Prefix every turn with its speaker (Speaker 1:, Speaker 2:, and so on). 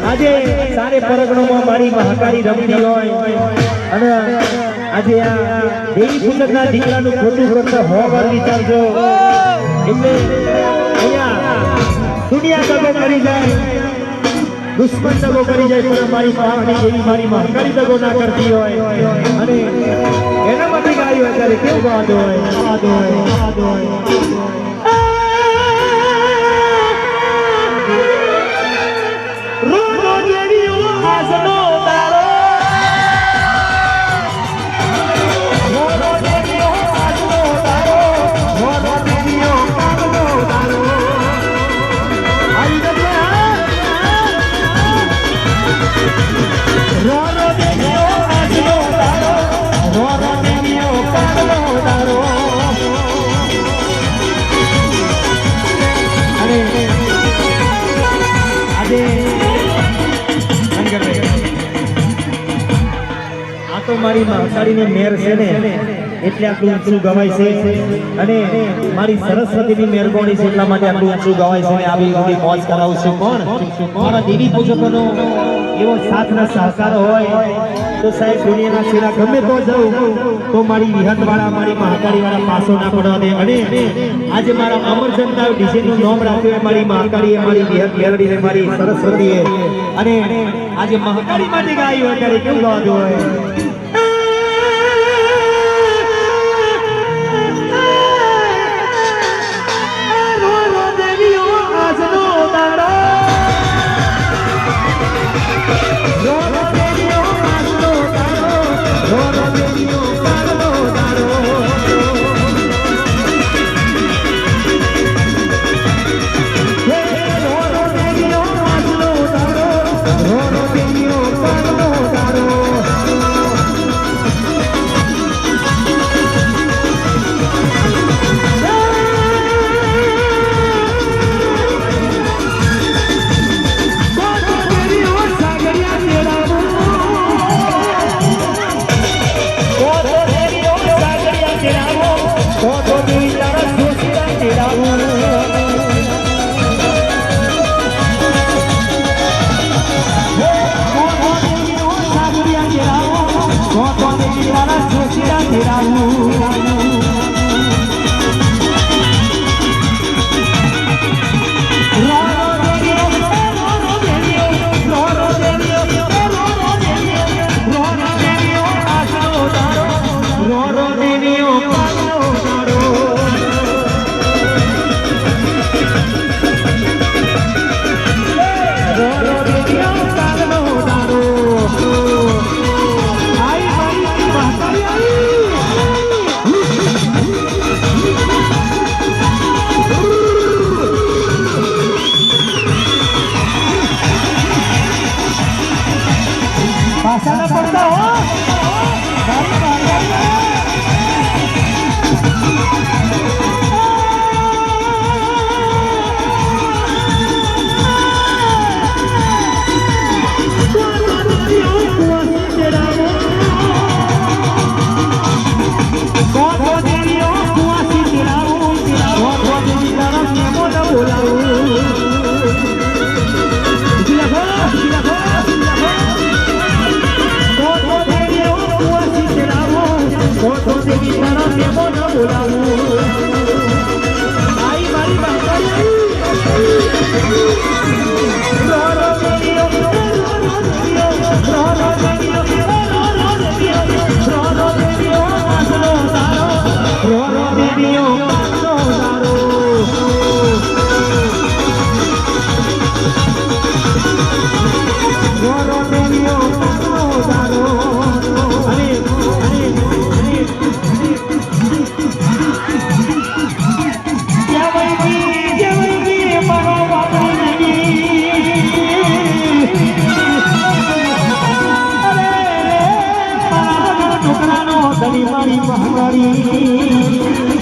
Speaker 1: આજે સારે પરગણોમાં મારી મહાકાળી રમતી હોય અને આજે આ દેવી પુસ્તકના દીકરાનું ખોટું કરતા હોવાર વિચારજો એટલે અહીંયા દુનિયા દગો કરી જાય દુશ્મન દગો કરી જાય પણ મારી પાવની દેવી મારી મહાકાળી દગો ના કરતી હોય અને એના માટે ગાયું અત્યારે કેવું ગાતો હોય મારી મહાકાળીની મેર છે ને એટલે આટલું ઊંચું ગવાય છે અને મારી સરસ્વતીની મહેરબાની છે એટલા માટે આટલું ઊંચું ગવાય છે ને આવી બધી મોજ કરાવું છું કોણ મારા દેવી પૂજકોનો એવો સાથના સહકાર હોય તો સાહેબ દુનિયાના છેડા ગમે તો જાઉં તો મારી વિહતવાળા મારી મહાકાળીવાળા પાસો ના પડવા દે અને આજે મારા અમર જનતા ડીજેનું નામ રાખ્યું મારી મહાકાળીએ મારી વિહત મેરડીને મારી સરસ્વતીએ અને આજે મહાકાળી માટે ગાયું અત્યારે કેવું ગાતું હોય પાછા ન પડતા હો મારી મારી મારી મહામારી